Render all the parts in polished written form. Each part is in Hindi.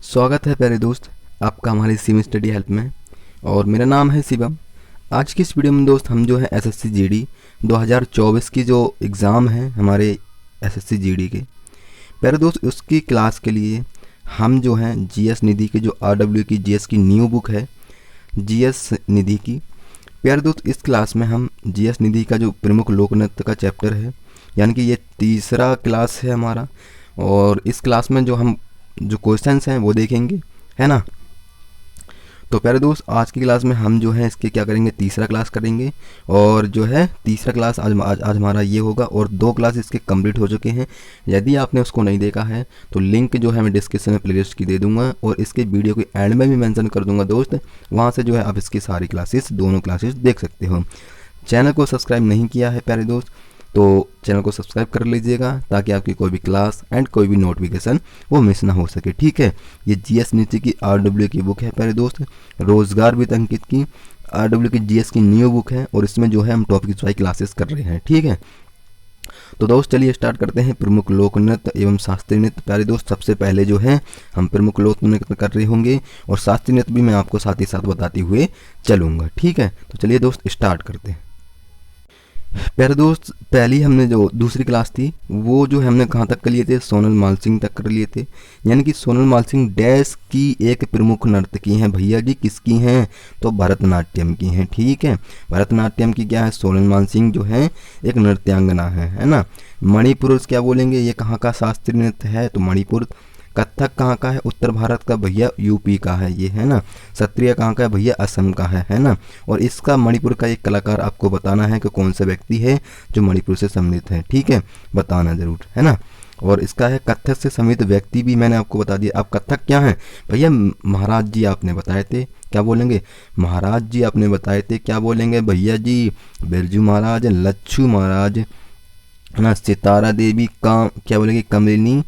स्वागत है प्यारे दोस्त आपका हमारे सिम स्टडी हेल्प में। और मेरा नाम है शिवम। आज की इस वीडियो में दोस्त हम जो है एसएससी जीडी 2024 की जो एग्ज़ाम है हमारे एसएससी जीडी के प्यारे दोस्त, उसकी क्लास के लिए हम जो हैं जीएस निधि के जो आरडब्ल्यू की जीएस की न्यू बुक है जीएस निधि की। प्यारे दोस्त, इस क्लास में हम जीएस निधि का जो प्रमुख लोक नृत्य का चैप्टर है, यानी कि ये तीसरा क्लास है हमारा। और इस क्लास में जो हम जो क्वेश्चंस हैं वो देखेंगे, है ना। तो प्यारे दोस्त, आज की क्लास में हम जो है इसके क्या करेंगे, तीसरा क्लास करेंगे। और जो है तीसरा क्लास आज हमारा ये होगा और 2 क्लास इसके कंप्लीट हो चुके हैं। यदि आपने उसको नहीं देखा है तो लिंक जो है मैं डिस्क्रिप्शन में प्लेलिस्ट की दे दूंगा और इसके वीडियो के एंड में भी मेंशन कर दूंगा दोस्त। वहाँ से जो है आप इसकी सारी क्लासेस, दोनों क्लासेस देख सकते हो। चैनल को सब्सक्राइब नहीं किया है प्यारे दोस्त तो चैनल को सब्सक्राइब कर लीजिएगा ताकि आपकी कोई भी क्लास एंड कोई भी नोटिफिकेशन वो मिस ना हो सके, ठीक है। ये जीएस नीति की आरडब्ल्यू की बुक है प्यारे दोस्त, रोजगार वित्त अंकित की आरडब्ल्यू की जीएस की न्यू बुक है और इसमें जो है हम टॉपिक वाइज क्लासेस कर रहे हैं, ठीक है। तो दोस्त चलिए स्टार्ट करते हैं। प्रमुख लोक नृत्य एवं शास्त्रीय नृत्य। प्यारे दोस्त, सबसे पहले जो है हम प्रमुख लोक नृत्य कर रहे होंगे और शास्त्रीय नृत्य भी मैं आपको साथ ही साथ बताते हुए चलूँगा, ठीक है। तो चलिए दोस्त स्टार्ट करते हैं। प्यारे दोस्त, पहली हमने जो दूसरी क्लास थी वो जो हमने कहाँ तक कर लिए थे, सोनल मालसिंह तक कर लिए थे। यानी कि सोनल मालसिंह डैश की एक प्रमुख नर्तकी की हैं भैया जी, किसकी हैं, तो भरतनाट्यम की हैं, ठीक है। भरतनाट्यम की क्या है, सोनल मालसिंह जो है एक नृत्यांगना है ना। मणिपुर क्या बोलेंगे, ये कहाँ का शास्त्रीय नृत्य है, तो मणिपुर। कथक कहाँ का है, उत्तर भारत का भैया, यूपी का है ये, है ना। सत्रिय कहाँ का है भैया, असम का है ना। और इसका मणिपुर का एक कलाकार आपको बताना है कि कौन सा व्यक्ति है जो मणिपुर से सम्मिलित है, ठीक है, बताना जरूर, है ना। और इसका है कथक से सम्मिलित व्यक्ति भी मैंने आपको बता दिया। अब कथक क्या है भैया, महाराज जी आपने बताए थे, क्या बोलेंगे, महाराज जी आपने बताए थे, क्या बोलेंगे भैया जी, बिरजू महाराज, लच्छू महाराज, है ना। सितारा देवी का क्या बोलेंगे, कमलिनी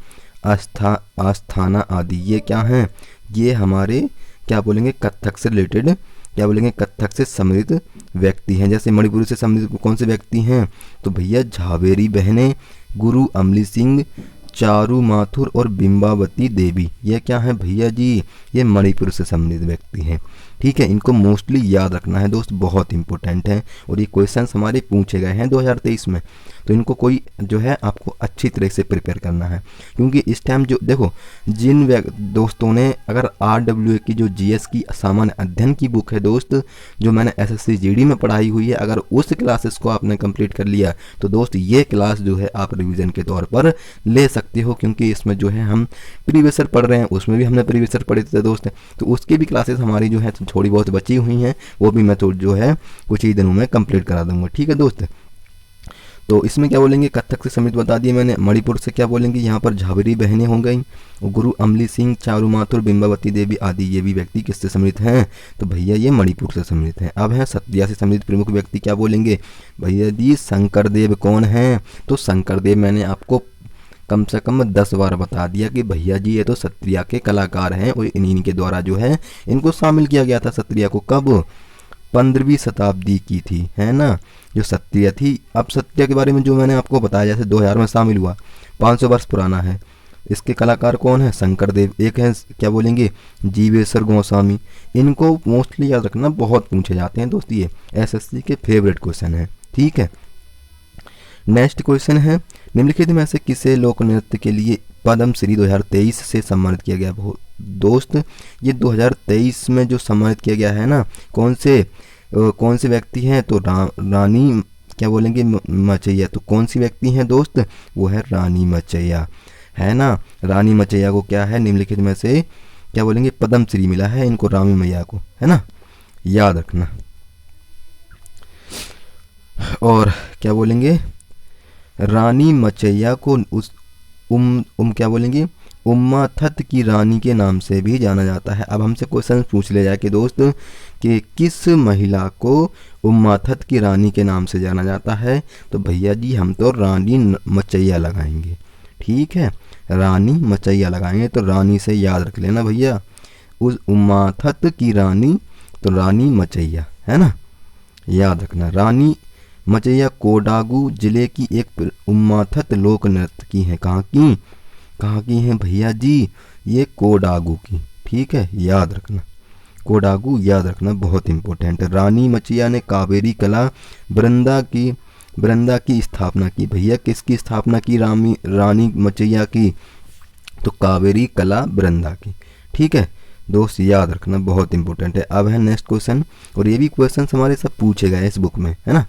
आस्थाना आदि, ये क्या हैं, ये हमारे क्या बोलेंगे कथक से रिलेटेड, क्या बोलेंगे कथक से सम्मिलित व्यक्ति हैं। जैसे मणिपुर से सम्मिलित कौन से व्यक्ति हैं, तो भैया झावेरी बहनें, गुरु अमली सिंह, चारू माथुर और बिंबावती देवी, ये क्या है भैया जी, ये मणिपुर से सम्मिलित व्यक्ति हैं, ठीक है। इनको मोस्टली याद रखना है दोस्त, बहुत इंपॉर्टेंट है और ये क्वेश्चंस हमारे पूछे गए हैं 2023 में। तो इनको कोई जो है आपको अच्छी तरह से प्रिपेयर करना है, क्योंकि इस टाइम जो देखो जिन दोस्तों ने अगर आरडब्ल्यू की जो जीएस की सामान्य अध्ययन की बुक है दोस्त, जो मैंने एसएससी जीडी में पढ़ाई हुई है, अगर उस क्लासेस को आपने कंप्लीट कर लिया तो दोस्त ये क्लास जो है आप रिवीजन के तौर पर ले सकते हो, क्योंकि इसमें जो है हम प्रीवियस ईयर पढ़ रहे हैं, उसमें भी हमने प्रीवियस ईयर पढ़े थे दोस्त। तो उसकी भी क्लासेस हमारी जो है थोड़ी बहुत बची हुई हैं, वो भी मैं तो जो है कुछ ही दिनों में कंप्लीट करा दूंगा, ठीक है दोस्त। तो इसमें क्या बोलेंगे, कथक से सम्मिलित बता दिए मैंने। मणिपुर से क्या बोलेंगे, यहाँ पर झावेरी बहनें हो गई, गुरु अमली सिंह, चारू माथुर, बिंबावती देवी आदि, ये भी व्यक्ति किससे सम्मिलित हैं, तो भैया ये मणिपुर से सम्मिलित हैं। अब है सत्रिया से सम्मिलित प्रमुख व्यक्ति, क्या बोलेंगे भैया जी, शंकरदेव कौन है, तो शंकरदेव मैंने आपको कम से कम 10 बार बता दिया कि भैया जी ये तो सत्रिया के कलाकार हैं और इन्हीं के द्वारा जो है इनको शामिल किया गया था सत्रिया को। कब, 15वीं शताब्दी की थी, है ना, जो सत्रिया थी। अब सत्रिया के बारे में जो मैंने आपको बताया, जैसे 2000 में शामिल हुआ, 500 वर्ष पुराना है। इसके कलाकार कौन है, शंकरदेव। एक है क्या बोलेंगे, जीवेश्वर गोस्वामी। इनको मोस्टली याद रखना, बहुत पूछे जाते हैं दोस्त, ये एसएससी के फेवरेट क्वेश्चन है, ठीक है। नेक्स्ट क्वेश्चन है, निम्नलिखित में से किसे लोक नृत्य के लिए पद्म श्री 2023 से सम्मानित किया गया। दोस्त ये 2023 में जो सम्मानित किया गया है ना, कौन से व्यक्ति हैं, तो रानी क्या बोलेंगे मचैया। तो कौन सी व्यक्ति हैं दोस्त, वो है रानी मचैया, है ना। रानी मचैया को क्या है, निम्नलिखित में से क्या बोलेंगे पद्म श्री मिला है इनको, रानी मैया को, है ना, याद रखना। और क्या बोलेंगे, रानी मचैया को उस क्या बोलेंगे, उम्माथत की रानी के नाम से भी जाना जाता है। अब हमसे क्वेश्चन पूछ ले जाए कि दोस्त कि किस महिला को उम्माथत की रानी के नाम से जाना जाता है, तो भैया जी हम तो रानी मचैया लगाएंगे, ठीक है, रानी मचैया लगाएंगे। तो रानी से याद रख लेना भैया, उस उम्माथत की रानी, तो रानी मचैया, है ना, याद रखना। रानी मचैया कोडागू जिले की एक उम्माथत लोक नृत्य की है, कहाँ की, कहाँ की हैं भैया जी? ये कोडागू की। ठीक है, याद रखना, कोडागू याद रखना, बहुत इंपॉर्टेंट है। रानी मचिया ने कावेरी कला वृंदा की स्थापना की। भैया किसकी स्थापना की? रानी मचिया की, तो कावेरी कला वृंदा की। ठीक है दोस्त, याद रखना, बहुत इंपॉर्टेंट है। अब है नेक्स्ट क्वेश्चन, और ये भी क्वेश्चन हमारे सब पूछे गए इस बुक में, है ना।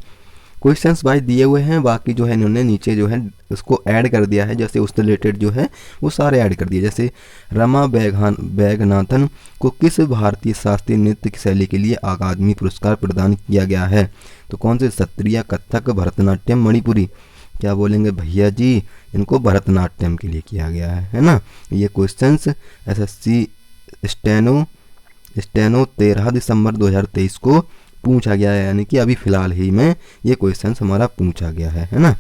क्वेश्चंस भाई दिए हुए हैं, बाकी जो है इन्होंने नीचे जो है उसको ऐड कर दिया है, जैसे उससे रिलेटेड जो है वो सारे ऐड कर दिए। जैसे रमा बैगनाथन को किस भारतीय शास्त्रीय नृत्य की शैली के लिए अकादमी पुरस्कार प्रदान किया गया है? तो कौन से? सत्रिया, कथक, भरतनाट्यम, मणिपुरी। क्या बोलेंगे भैया जी? इनको भरतनाट्यम के लिए किया गया है ना। ये क्वेश्चंस एसएससी स्टेनो 13 दिसंबर 2023 को पूछा गया है, यानी कि अभी फिलहाल ही में ये क्वेश्चन हमारा पूछा गया है ना।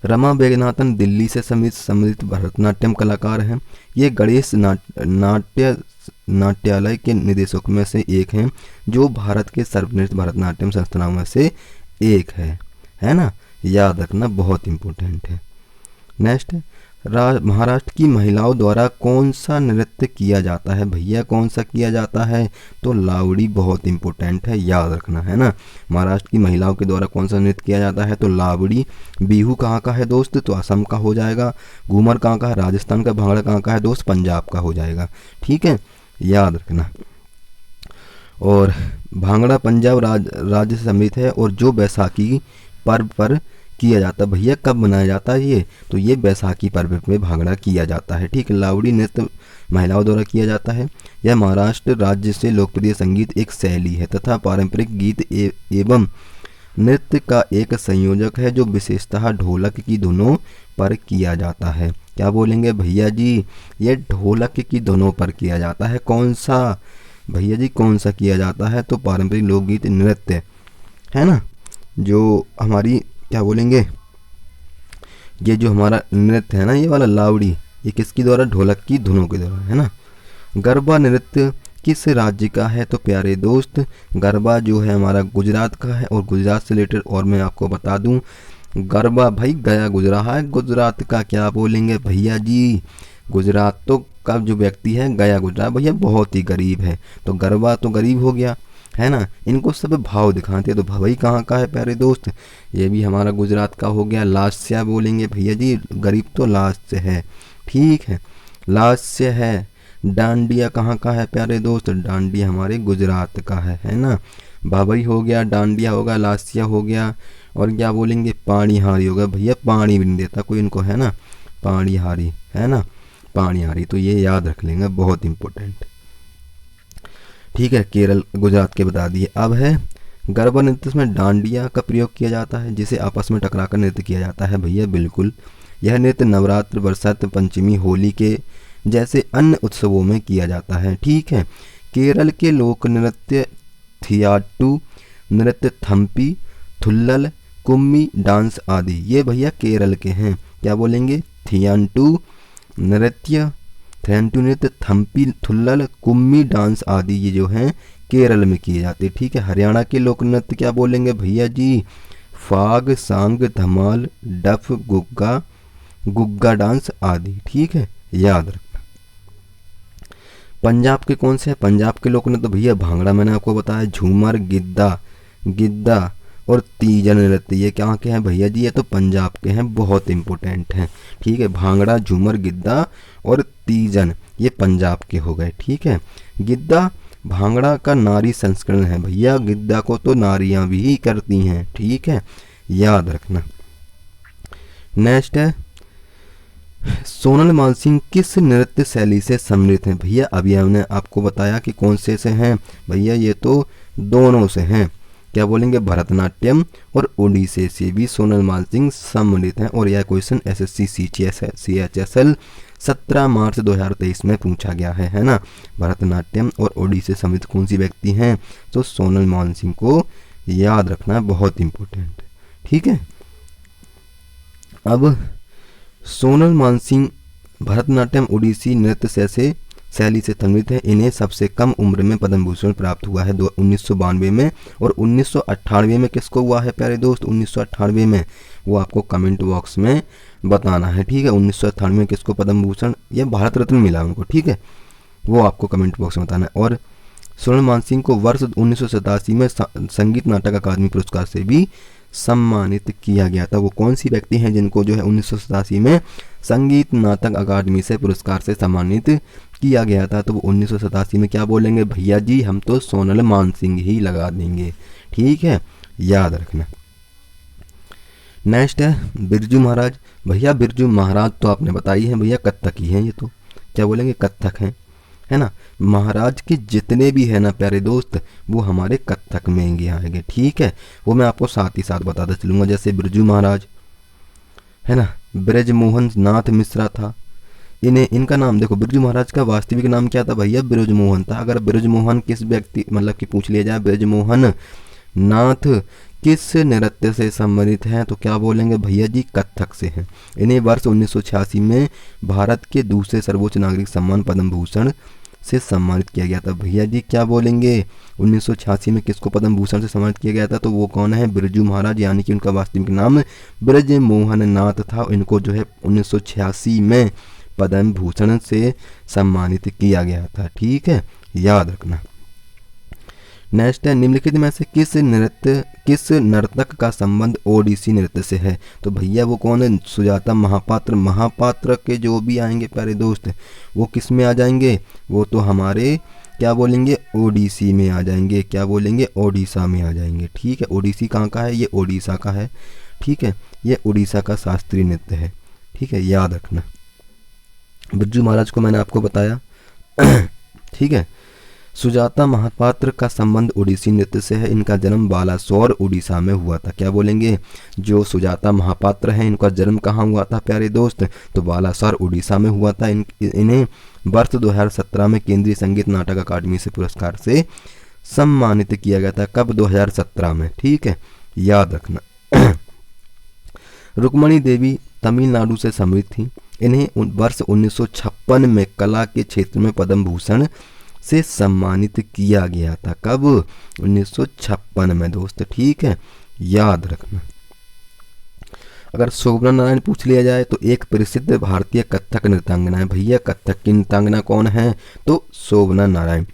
रमा बैगनाथन दिल्ली से सम्मिलित भरतनाट्यम कलाकार हैं। ये गणेश नाट्यालय के निदेशकों में से एक हैं, जो भारत के सर्वश्रेष्ठ भरतनाट्यम संस्थानों में से एक है ना, याद रखना, बहुत इंपॉर्टेंट है। नेक्स्ट, महाराष्ट्र की महिलाओं द्वारा कौन सा नृत्य किया जाता है? भैया कौन सा किया जाता है? तो लावड़ी, बहुत इंपॉर्टेंट है, याद रखना, है ना। महाराष्ट्र की महिलाओं के द्वारा कौन सा नृत्य किया जाता है? तो लावड़ी। बिहू कहाँ का है दोस्त? तो असम का हो जाएगा। घूमर कहाँ का है? राजस्थान का। भांगड़ा कहाँ का है दोस्त? पंजाब का हो जाएगा। ठीक है, याद रखना। और भांगड़ा पंजाब राज्य से सम्मिलित है, और जो बैसाखी पर्व पर किया जाता है। भैया कब मनाया जाता है ये? तो ये बैसाखी पर्व में भांगड़ा किया जाता है। ठीक है, लावड़ी नृत्य महिलाओं द्वारा किया जाता है। यह महाराष्ट्र राज्य से लोकप्रिय संगीत एक शैली है तथा पारंपरिक गीत एवं नृत्य का एक संयोजक है, जो विशेषतः ढोलक की धुनों पर किया जाता है। क्या बोलेंगे भैया जी? ये ढोलक की धुनों पर किया जाता है। कौन सा भैया जी, कौन सा किया जाता है? तो पारंपरिक लोकगीत नृत्य, है ना, जो हमारी क्या बोलेंगे, ये जो हमारा नृत्य है ना, ये वाला लावड़ी, ये किसकी द्वारा? ढोलक की धुनों के द्वारा, है ना। गरबा नृत्य किस राज्य का है? तो प्यारे दोस्त, गरबा जो है हमारा गुजरात का है। और गुजरात से रिलेटेड और मैं आपको बता दूं, गरबा भाई गया गुजरा है गुजरात का। क्या बोलेंगे भैया जी? गुजरात तो का जो व्यक्ति है गया गुजरा, भैया बहुत ही गरीब है, तो गरबा तो गरीब हो गया, है ना। इनको सब भाव दिखाते हैं, तो भाई कहाँ का है प्यारे दोस्त? ये भी हमारा गुजरात का हो गया। लास्य बोलेंगे भैया जी, गरीब तो लास्य है। ठीक है, लास्य है। डांडिया कहाँ का है प्यारे दोस्त? डांडिया हमारे गुजरात का है ना। भाभई हो गया, डांडिया होगा, लास्य हो गया, और क्या बोलेंगे? पाणीहारी होगा। भैया पानी भी नहीं देता कोई इनको, है ना, पाणीहारी, है ना, पाणीहारी। तो ये याद रख लेंगे, बहुत इंपॉर्टेंट। ठीक है, केरल गुजरात के बता दिए। अब है गरबा नृत्य में डांडिया का प्रयोग किया जाता है, जिसे आपस में टकराकर नृत्य किया जाता है। भैया बिल्कुल, यह नृत्य नवरात्र, बरसात पंचमी, होली के जैसे अन्य उत्सवों में किया जाता है। ठीक है, केरल के लोक नृत्य थियाटू नृत्य, थम्पी, थुल्लल, कुम्मी डांस आदि, ये भैया केरल के हैं। क्या बोलेंगे? थियाटू नृत्य, थम्पी, थुल्लल, कुम्मी डांस आदि ये जो हैं केरल में किए जाते हैं। ठीक है, हरियाणा के लोक नृत्य क्या बोलेंगे भैया जी? फाग, सांग, धमाल, डफ, गुग्गा डांस आदि। ठीक है, याद रखना। पंजाब के कौन से हैं? पंजाब के लोक नृत्य भैया भांगड़ा, मैंने आपको बताया, झूमर, गिद्दा और तीजन नृत्य, ये क्या के हैं भैया जी? ये तो पंजाब के हैं, बहुत इंपॉर्टेंट हैं। ठीक है, भांगड़ा, झूमर, गिद्दा और तीजन ये पंजाब के हो गए। ठीक है, गिद्दा भांगड़ा का नारी संस्करण है भैया, गिद्दा को तो नारियां भी करती हैं। ठीक है, याद रखना। नेक्स्ट है, सोनल मानसिंह किस नृत्य शैली से सम्मिलित हैं? भैया अभी हमने आपको बताया कि कौन से हैं भैया, ये तो दोनों से हैं। क्या बोलेंगे? भरतनाट्यम और ओडिसी से भी सोनल मानसिंह सम्मिलित हैं। और यह क्वेश्चन एसएससी CHSL 17 मार्च 2023 में पूछा गया है ना। भरतनाट्यम और ओडिसी से सम्मिलित कौन सी व्यक्ति हैं? तो सोनल मानसिंह को याद रखना, बहुत इंपॉर्टेंट। ठीक है, अब सोनल मानसिंह भरतनाट्यम ओडिसी नृत्य से शैली से सम्मिलित है। इन्हें सबसे कम उम्र में पद्म भूषण प्राप्त हुआ है 1992 में। और 1998 में किसको हुआ है प्यारे दोस्त? 1998 में, वो आपको कमेंट बॉक्स में बताना है, ठीक है। 1998 में किसको पद्म भूषण या भारत रत्न मिला उनको, ठीक है, वो आपको कमेंट बॉक्स में बताना है। और स्वर्ण मानसिंह को वर्ष 1987 में संगीत नाटक अकादमी पुरस्कार से भी सम्मानित किया गया था। वो कौन सी व्यक्ति हैं जिनको जो है 1987 में संगीत नाटक अकादमी से पुरस्कार से सम्मानित किया गया था? तो वो 1987 में क्या बोलेंगे? भैया जी हम तो सोनल मानसिंह ही लगा देंगे, ठीक है, याद रखना। नेक्स्ट है बिरजू महाराज। भैया बिरजू महाराज तो आपने बताई है भैया, कत्थक ही हैं ये तो, क्या बोलेंगे? कत्थक हैं, है ना। महाराज के जितने भी है ना प्यारे दोस्त, वो हमारे कत्थक में ही आएंगे, ठीक है। वो मैं आपको साथ ही साथ बताता चलूँगा। जैसे बिरजू महाराज है ना, ब्रजमोहन नाथ मिश्रा था। इनका नाम देखो, बिरजू महाराज का वास्तविक नाम क्या था भैया? ब्रजमोहन था। अगर ब्रजमोहन किस व्यक्ति मतलब कि पूछ लिया जाए ब्रजमोहन नाथ किस नृत्य से संबंधित हैं, तो क्या बोलेंगे भैया जी? कत्थक से हैं। इन्हें वर्ष 1986 में भारत के दूसरे सर्वोच्च नागरिक सम्मान पद्म भूषण से सम्मानित किया गया था। भैया जी क्या बोलेंगे? 1986 में किसको पद्म भूषण से सम्मानित किया गया था? तो वो कौन है? बिरजू महाराज, यानी कि उनका वास्तविक नाम ब्रजमोहन नाथ था। इनको जो है 1986 में पद्म भूषण से सम्मानित किया गया था, ठीक है, याद रखना। नेक्स्ट है निम्नलिखित में से किस नर्तक का संबंध ओडिसी नृत्य से है? तो भैया वो कौन है? सुजाता महापात्र। महापात्र के जो भी आएंगे प्यारे दोस्त, वो किस में आ जाएंगे? वो तो हमारे क्या बोलेंगे? ओडिसी में आ जाएंगे। क्या बोलेंगे? ओडिशा में आ जाएंगे, ठीक है। ओडिसी कहाँ का है? ये ओडिशा का है, ठीक है, ये उड़ीसा का शास्त्रीय नृत्य है, ठीक है, याद रखना। बिरजू महाराज को मैंने आपको बताया, ठीक है। सुजाता महापात्र का संबंध ओडिसी नृत्य से है। इनका जन्म बालासोर उड़ीसा में हुआ था। क्या बोलेंगे? जो सुजाता महापात्र हैं इनका जन्म कहाँ हुआ था प्यारे दोस्त? तो बालासोर उड़ीसा में हुआ था। इन्हें वर्ष 2017 में केंद्रीय संगीत नाटक अकादमी से पुरस्कार से सम्मानित किया गया था। कब? 2017 में, ठीक है, याद रखना। रुक्मणी देवी तमिलनाडु से समृद्ध थी। इन्हें वर्ष 1956 में कला के क्षेत्र में पद्म भूषण से सम्मानित किया गया था। कब? 1956 में दोस्त, ठीक है, याद रखना। अगर शोभना नारायण पूछ लिया जाए तो एक प्रसिद्ध भारतीय कथक नृत्यांगना है। भैया कथक की नृत्यांगना कौन है? तो शोभना नारायण।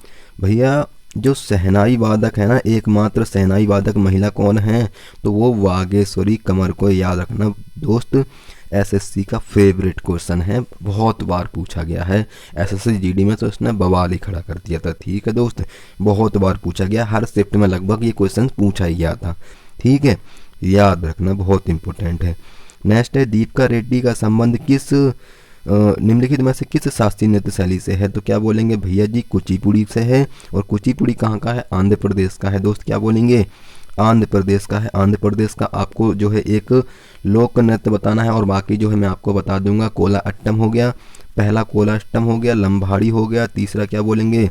भैया जो सहनाई वादक है ना, एकमात्र सहनाई वादक महिला कौन है? तो वो वागेश्वरी कमर को याद रखना दोस्त। एसएससी का फेवरेट क्वेश्चन है, बहुत बार पूछा गया है एसएससी जीडी में, तो इसने बवाल ही खड़ा कर दिया था, ठीक है दोस्त, बहुत बार पूछा गया, हर शिफ्ट में लगभग ये क्वेश्चन पूछा ही गया था, ठीक है, याद रखना, बहुत इंपॉर्टेंट है। नेक्स्ट है दीपिका रेड्डी का संबंध किस निम्नलिखित में से किस शास्त्रीय नृत्य शैली से है? तो क्या बोलेंगे भैया जी? कुचिपुड़ी से है। और कुचिपुड़ी कहाँ का है? आंध्र प्रदेश का है दोस्त। क्या बोलेंगे? आंध्र प्रदेश का है। आंध्र प्रदेश का आपको जो है एक लोक नृत्य बताना है और बाकी जो है मैं आपको बता दूंगा। कोला अट्टम हो गया, पहला कोला अट्टम हो गया, लंबाड़ी हो गया, तीसरा क्या बोलेंगे?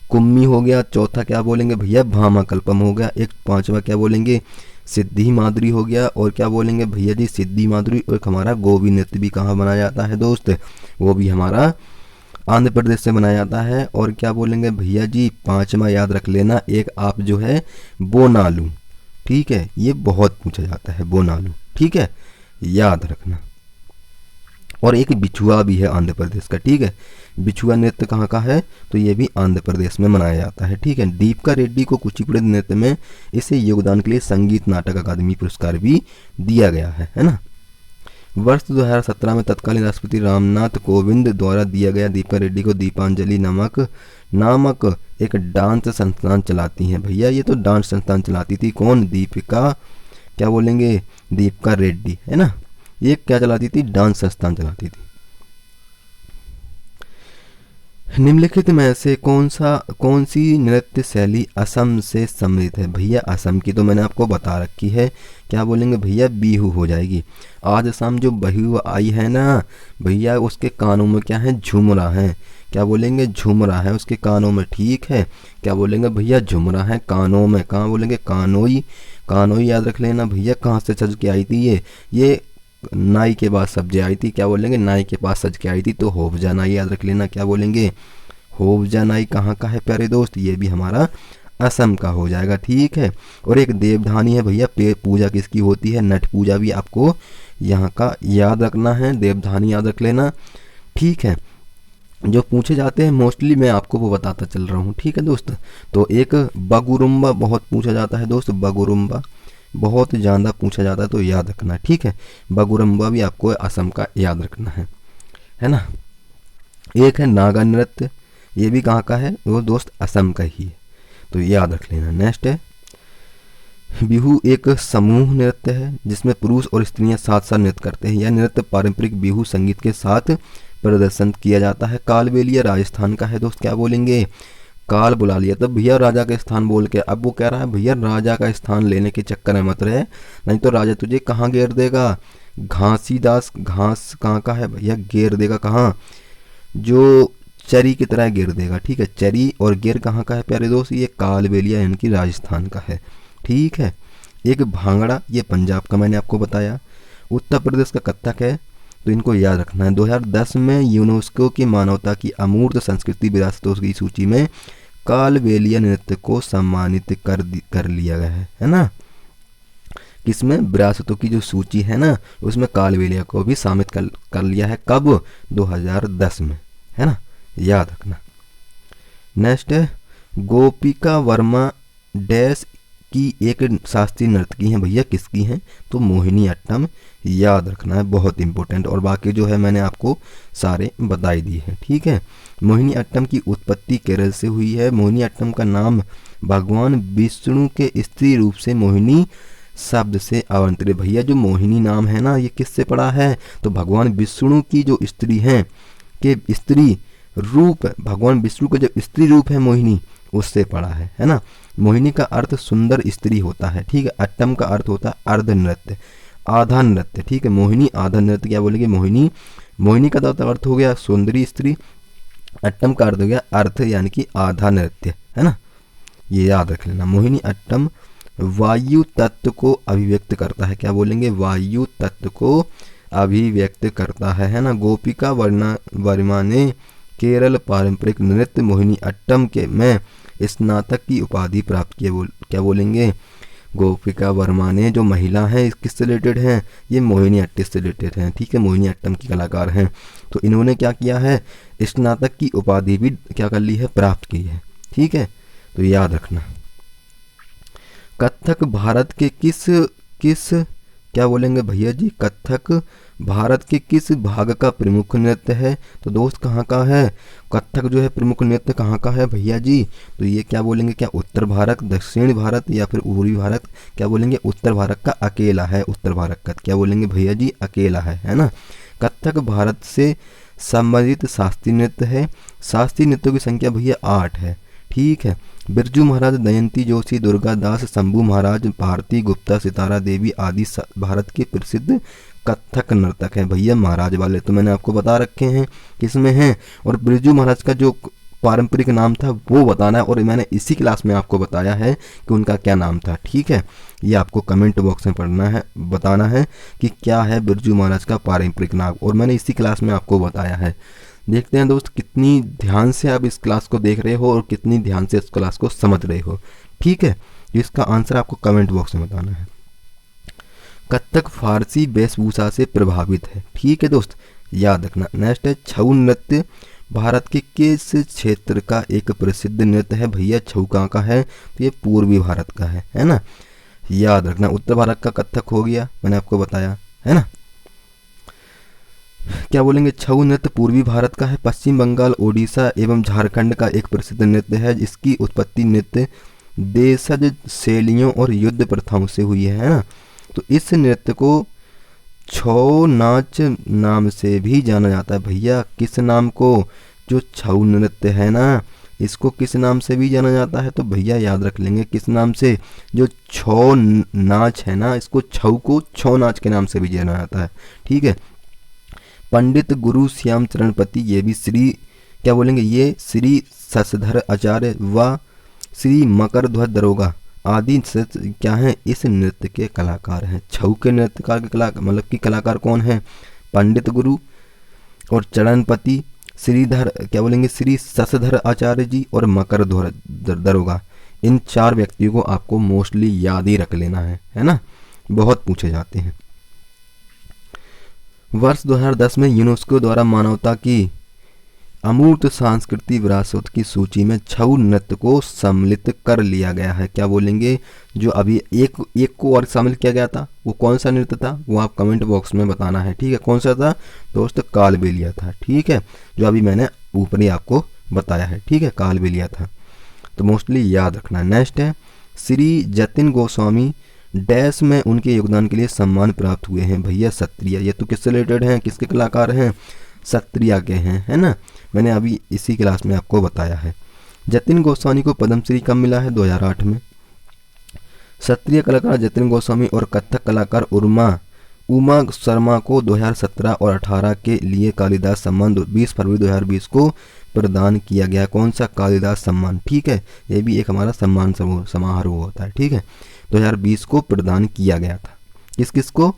कुम्मी हो गया, चौथा क्या बोलेंगे भैया? भामा कल्पम हो गया, एक पांचवा क्या बोलेंगे? सिद्धि माधुरी हो गया, और क्या बोलेंगे भैया जी? सिद्धि माधुरी। और हमारा गोवी नृत्य भी कहाँ बनाया जाता है दोस्त? वो भी हमारा आंध्र प्रदेश से बनाया जाता है। और क्या बोलेंगे भैया जी? पांचवा याद रख लेना, एक आप जो है बोनालू, ठीक है, ये बहुत पूछा जाता है बोनालू, ठीक है, याद रखना। और एक बिछुआ भी है आंध्र प्रदेश का, ठीक है, बिछुआ नृत्य कहाँ का है? तो ये भी आंध्र प्रदेश में मनाया जाता है, ठीक है। दीपिका रेड्डी को कुचिपुड़ी नृत्य में इसे योगदान के लिए संगीत नाटक अकादमी पुरस्कार भी दिया गया है ना। वर्ष 2017 में तत्कालीन राष्ट्रपति रामनाथ कोविंद द्वारा दिया गया दीपिका रेड्डी को दीपांजलि नामक एक डांस संस्थान चलाती हैं। भैया ये तो डांस संस्थान चलाती थी, कौन? दीपिका, क्या बोलेंगे? दीपिका रेड्डी, है ना, ये क्या चलाती थी? डांस संस्थान चलाती थी। निम्नलिखित में से कौन सी नृत्य शैली असम से सम्मिलित है? भैया असम की तो मैंने आपको बता रखी है, क्या बोलेंगे भैया? बिहू हो जाएगी। आज असम जो बिहू आई है ना भैया, उसके कानों में क्या है? झुमरा है। क्या बोलेंगे? झुमरा है उसके कानों में, ठीक है, क्या बोलेंगे भैया? झुमरा है कानों में। कहाँ बोलेंगे? कानोई, कानोई याद रख लेना भैया। कहाँ से सज के आई थी ये नाई के पास सब्जी आई थी, क्या बोलेंगे, नाई के पास सज के आई थी, तो होवजा नाई याद रख लेना, क्या बोलेंगे, होवजा नाई कहाँ का है प्यारे दोस्त, ये भी हमारा असम का हो जाएगा। ठीक है, और एक देवधानी है भैया, पेड़ पूजा किसकी होती है, नट पूजा भी आपको यहाँ का याद रखना है, देवधानी याद रख लेना। ठीक है, जो पूछे जाते हैं मोस्टली मैं आपको वो बताता चल रहा हूँ। ठीक है दोस्त, तो एक बगुरुम्बा बहुत पूछा जाता है दोस्त, बगुरुम्बा बहुत ज़्यादा पूछा जाता है, तो याद रखना। ठीक है, बगुरुम्बा भी आपको असम का याद रखना है ना। एक है नागा नृत्य, ये भी कहाँ का है, वो दोस्त असम का ही है, तो याद रख लेना। नेक्स्ट है बिहू, एक समूह नृत्य है जिसमें पुरुष और स्त्रियां साथ साथ नृत्य करते हैं। यह नृत्य पारंपरिक बिहू संगीत के साथ प्रदर्शन किया जाता है। कालबेलिया राजस्थान का है दोस्त, क्या बोलेंगे, काल बुला लिया तब भैया राजा का स्थान बोल के, अब वो कह रहा है भैया राजा का स्थान लेने के चक्कर में मत रहे, नहीं तो राजा तुझे कहाँ घेर देगा, घासीदास, घास कहाँ का है भैया, घेर देगा कहाँ, जो चरी की तरह गिर देगा। ठीक है, चरी और गिर कहाँ का है प्यारे दोस्त, ये कालबेलिया इनकी राजस्थान का है। ठीक है, एक भांगड़ा, ये पंजाब का मैंने आपको बताया। उत्तर प्रदेश का कथक है, तो इनको याद रखना है। 2010 में यूनेस्को की मानवता की अमूर्त संस्कृति विरासतों की सूची में कालबेलिया नृत्य को सम्मानित कर लिया गया है ना। किसमें, विरासतों की जो सूची है ना उसमें कालबेलिया को भी शामिल कर लिया है, कब, 2010 में, है ना, याद रखना। नेक्स्ट है गोपिका वर्मा डैश की एक शास्त्रीय नर्तकी हैं भैया, किसकी हैं, तो मोहिनी अट्टम, याद रखना है, बहुत इंपॉर्टेंट। और बाकी जो है मैंने आपको सारे बताई दिए हैं। ठीक है, मोहिनी अट्टम की उत्पत्ति केरल से हुई है। मोहिनी अट्टम का नाम भगवान विष्णु के स्त्री रूप से मोहिनी शब्द से आवंतित। भैया जो मोहिनी नाम है ना ये किससे पड़ा है, तो भगवान विष्णु की जो स्त्री हैं के स्त्री रूप, भगवान विष्णु का जो स्त्री रूप है मोहिनी, उससे पड़ा है ना। मोहिनी का अर्थ सुंदर स्त्री होता है। ठीक है, अट्टम का अर्थ होता है अर्ध नृत्य, आधा नृत्य। ठीक है, मोहिनी आधा नृत्य, क्या बोलेंगे, मोहिनी, मोहिनी का तो अर्थ हो गया सुंदरी स्त्री, अट्टम का अर्थ हो गया अर्थ यानी कि आधा नृत्य, है ना, ये याद रख लेना। मोहिनी अट्टम वायु तत्व को अभिव्यक्त करता है, क्या बोलेंगे, वायु तत्व को अभिव्यक्त करता है ना। गोपिका वर्मा ने केरल पारंपरिक नृत्य मोहिनी अट्टम के में स्नातक की उपाधि प्राप्त की, क्या बोलेंगे, गोपिका वर्मा ने जो महिला हैं किससे रिलेटेड हैं, ये मोहिनी अट्टम से रिलेटेड हैं। ठीक है, मोहिनी अट्टम की कलाकार हैं, तो इन्होंने क्या किया है, स्नातक की उपाधि भी क्या कर ली है, प्राप्त की है। ठीक है, तो याद रखना। कथक भारत के किस क्या बोलेंगे भैया जी, कथक भारत के किस भाग का प्रमुख नृत्य है, तो दोस्त कहाँ का है, कथक जो है प्रमुख नृत्य कहाँ का है भैया जी, तो ये क्या बोलेंगे, क्या उत्तर भारत, दक्षिण भारत या फिर पूर्वी भारत, क्या बोलेंगे, उत्तर भारत का अकेला है, उत्तर भारत का क्या बोलेंगे भैया जी, अकेला है ना। कथक भारत से संबंधित शास्त्रीय नृत्य है। शास्त्रीय नृत्यों की संख्या भैया 8 है। ठीक है, बिरजू महाराज, दयंती जोशी, दुर्गा दास, शंभू महाराज, भारती गुप्ता, सितारा देवी आदि भारत के प्रसिद्ध कथक नर्तक हैं भैया। महाराज वाले तो मैंने आपको बता रखे हैं किसमें हैं, और बिरजू महाराज का जो पारंपरिक नाम था वो बताना है, और मैंने इसी क्लास में आपको बताया है कि उनका क्या नाम था। ठीक है, ये आपको कमेंट बॉक्स में पढ़ना है, बताना है कि क्या है बिरजू महाराज का पारंपरिक नाम, और मैंने इसी क्लास में आपको बताया है। देखते हैं दोस्त कितनी ध्यान से आप इस क्लास को देख रहे हो और कितनी ध्यान से इस क्लास को समझ रहे हो। ठीक है, इसका आंसर आपको कमेंट बॉक्स में बताना है। कथक फारसी वेशभूषा से प्रभावित है। ठीक है दोस्त, याद रखना। नेक्स्ट है छऊ नृत्य भारत के किस क्षेत्र का एक प्रसिद्ध नृत्य है भैया, छऊ कहाँ का है, तो ये पूर्वी भारत का है ना, याद रखना। उत्तर भारत का कथक हो गया, मैंने आपको बताया है ना। क्या बोलेंगे, छऊ नृत्य पूर्वी भारत का है। पश्चिम बंगाल, ओडिशा एवं झारखंड का एक प्रसिद्ध नृत्य है, जिसकी उत्पत्ति नृत्य देशज शैलियों और युद्ध प्रथाओं से हुई है ना। तो इस नृत्य को छऊ नाच नाम से भी जाना जाता है भैया। किस नाम को, जो छऊ नृत्य है ना इसको किस नाम से भी जाना जाता है, तो भैया याद रख लेंगे किस नाम से, जो छऊ नाच है ना इसको छऊ को छऊ नाच के नाम से भी जाना जाता है। ठीक है, पंडित गुरु श्याम चरणपति, ये भी श्री क्या बोलेंगे, ये श्री शशधर आचार्य व श्री मकर ध्वज दरोगा आदि से क्या है, इस नृत्य के कलाकार हैं। छऊ के नृत्यकार के कलाकार मतलब कि कलाकार कौन है, पंडित गुरु और चरणपति, श्रीधर क्या बोलेंगे, श्री शशधर आचार्य जी और मकर दरोगा। इन 4 व्यक्तियों को आपको मोस्टली याद ही रख लेना है ना, बहुत पूछे जाते हैं। वर्ष 2010 में यूनेस्को द्वारा मानवता की अमूर्त सांस्कृतिक विरासत की सूची में छऊ नृत्य को सम्मिलित कर लिया गया है। क्या बोलेंगे, जो अभी एक को और शामिल किया गया था, वो कौन सा नृत्य था, वो आप कमेंट बॉक्स में बताना है, ठीक है। कौन सा था दोस्त, कालबेलिया था, ठीक है, जो अभी मैंने ऊपर ही आपको बताया है, ठीक है, कालबेलिया था, तो मोस्टली याद रखना। नेक्स्ट है श्री जतिन गोस्वामी डैश में उनके योगदान के लिए सम्मान प्राप्त हुए हैं। भैया सत्रिया, ये तो किससे रिलेटेड हैं, किसके कलाकार हैं, सत्रिया के हैं, है ना, मैंने अभी इसी क्लास में आपको बताया है। जतिन गोस्वामी को पद्मश्री कब मिला है, 2008 में। सत्रिय कलाकार जतिन गोस्वामी और कथक कलाकार उमा शर्मा को 2017 और 18 के लिए कालिदास सम्मान 20 फरवरी 2020 को प्रदान किया गया। कौन सा, कालिदास सम्मान, ठीक है, ये भी एक हमारा सम्मान समारोह होता है, ठीक है, 2020 को प्रदान किया गया था। किस को,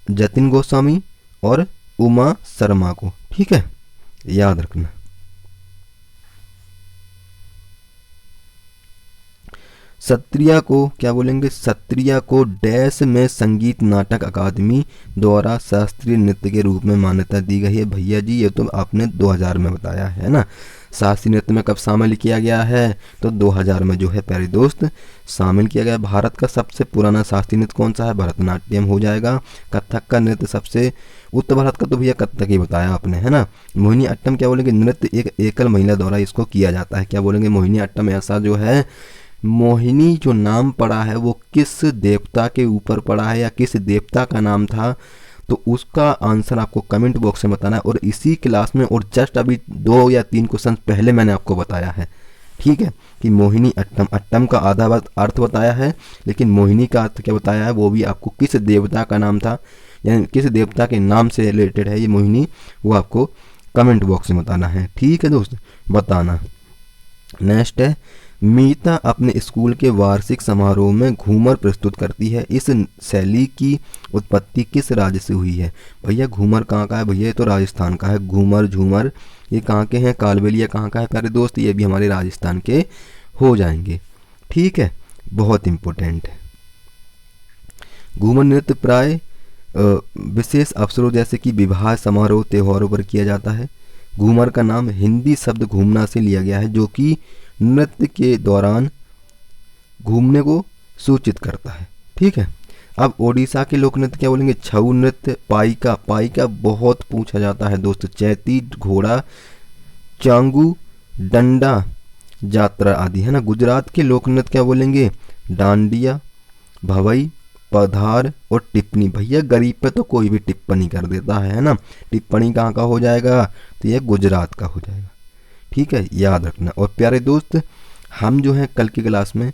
जतिन गोस्वामी और उमा शर्मा को, ठीक है, याद रखना। सत्रिया को क्या बोलेंगे, सत्रिया को डैश में संगीत नाटक अकादमी द्वारा शास्त्रीय नृत्य के रूप में मान्यता दी गई है। भैया जी ये तो आपने 2000 में बताया है ना। शास्त्रीय नृत्य में कब शामिल किया गया है, तो 2000 में जो है प्यारे दोस्त शामिल किया गया। भारत का सबसे पुराना शास्त्रीय नृत्य कौन सा है, भरतनाट्यम हो जाएगा। कथक का नृत्य सबसे, उत्तर भारत का तो भैया कथक ही बताया आपने, है ना। मोहिनी अट्टम क्या बोलेंगे, नृत्य एक एकल महिला द्वारा इसको किया जाता है। क्या बोलेंगे, मोहिनी अट्टम ऐसा जो है, मोहिनी जो नाम पड़ा है वो किस देवता के ऊपर पड़ा है या किस देवता का नाम था, तो उसका आंसर आपको कमेंट बॉक्स में बताना है। और इसी क्लास में और जस्ट अभी 2 या 3 क्वेश्चन पहले मैंने आपको बताया है, ठीक है, कि मोहिनी अट्टम, अट्टम का आधा अर्थ बताया है, लेकिन मोहिनी का अर्थ क्या बताया है, वो भी आपको किस देवता का नाम था, यानी किस देवता के नाम से रिलेटेड है ये मोहिनी, वो आपको कमेंट बॉक्स में बताना है, ठीक है दोस्त, बताना। नेक्स्ट है, मीता अपने स्कूल के वार्षिक समारोह में घूमर प्रस्तुत करती है। इस शैली की उत्पत्ति किस राज्य से हुई है। भैया घूमर कहाँ का है, भैया ये तो राजस्थान का है। घूमर झूमर ये कहाँ के हैं, कालबेलिया कहाँ का है प्यारे दोस्त, ये भी हमारे राजस्थान के हो जाएंगे, ठीक है, बहुत इम्पोर्टेंट है। घूमर नृत्य प्राय विशेष अवसरों जैसे कि विवाह समारोह त्योहारों पर किया जाता है। घूमर का नाम हिंदी शब्द घूमना से लिया गया है, जो कि नृत्य के दौरान घूमने को सूचित करता है, ठीक है। अब ओडिशा के लोक नृत्य क्या बोलेंगे, छऊ नृत्य, पाइका, पाइका बहुत पूछा जाता है दोस्त, चैती घोड़ा, चांगू, डंडा यात्रा आदि, है ना। गुजरात के लोक नृत्य क्या बोलेंगे, डांडिया, भवई, पधार और टिप्पणी। भैया गरीब पे तो कोई भी टिप्पणी कर देता है ना, टिप्पणी कहाँ का हो जाएगा, तो यह गुजरात का हो जाएगा, ठीक है, याद रखना। और प्यारे दोस्त हम जो है कल की क्लास में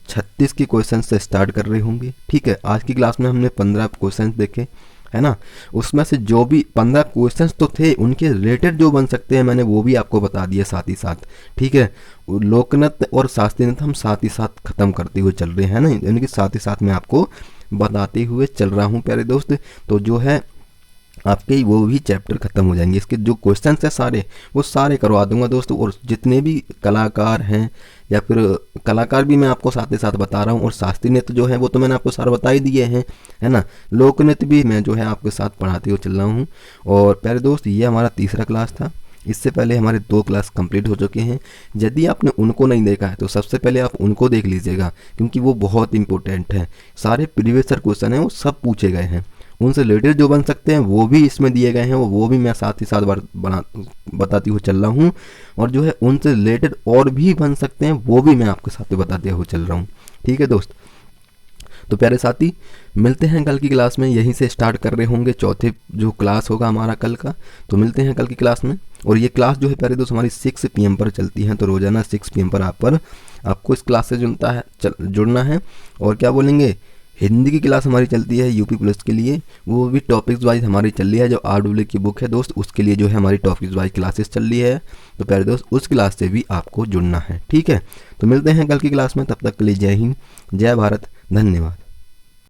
36 के क्वेश्चन से स्टार्ट कर रहे होंगे, ठीक है। आज की क्लास में हमने 15 क्वेश्चन देखे, है ना। उसमें से जो भी 15 क्वेश्चन तो थे उनके रिलेटेड जो बन सकते हैं मैंने वो भी आपको बता दिया साथ ही साथ, ठीक है। लोकनृत्य और शास्त्रीय नृत्य हम साथ ही साथ खत्म करते हुए चल रहे हैं ना, इनके साथ ही साथ मैं आपको बताते हुए चल रहा हूँ प्यारे दोस्त। तो जो है आपके वो भी चैप्टर खत्म हो जाएंगे, इसके जो क्वेश्चन है सारे वो सारे करवा दूंगा दोस्तों। और जितने भी कलाकार हैं या फिर कलाकार भी मैं आपको साथ ही साथ बता रहा हूँ, और शास्त्रीय नृत्य जो है वो तो मैंने आपको सारे बता ही दिए हैं, है ना। लोक नृत्य भी मैं जो है आपके साथ पढ़ाते हुए चल रहा हूँ। और प्यारे दोस्त ये हमारा तीसरा क्लास था, इससे पहले हमारे 2 क्लास कंप्लीट हो चुके हैं। यदि आपने उनको नहीं देखा है तो सबसे पहले आप उनको देख लीजिएगा, क्योंकि वो बहुत इंपॉर्टेंट है। सारे प्रीवियस ईयर क्वेश्चन हैं वो सब पूछे गए हैं, उनसे रिलेटेड जो बन सकते हैं वो भी इसमें दिए गए हैं, वो भी मैं साथ ही साथ बताती हुए चल रहा हूँ। और जो है उनसे रिलेटेड और भी बन सकते हैं वो भी मैं आपके साथ बताते हुए चल रहा हूँ, ठीक है दोस्त। तो प्यारे साथी मिलते हैं कल की क्लास में, यहीं से स्टार्ट कर रहे होंगे चौथे जो क्लास होगा हमारा कल का। तो मिलते हैं कल की क्लास में। और ये क्लास जो है प्यारे दोस्त हमारी 6 PM पर चलती है, तो रोजाना 6 PM पर आपको इस क्लास से जुड़ना है। और क्या बोलेंगे, हिंदी की क्लास हमारी चलती है यूपी पुलिस के लिए, वो भी टॉपिक्स वाइज हमारी चल रही है। जो RWA की बुक है दोस्त, उसके लिए जो है हमारी टॉपिक्स वाइज क्लासेस चल रही है। तो प्यारे दोस्त, उस क्लास से भी आपको जुड़ना है, ठीक है। तो मिलते हैं कल की क्लास में, तब तक के लिए जय हिंद, जय भारत, धन्यवाद।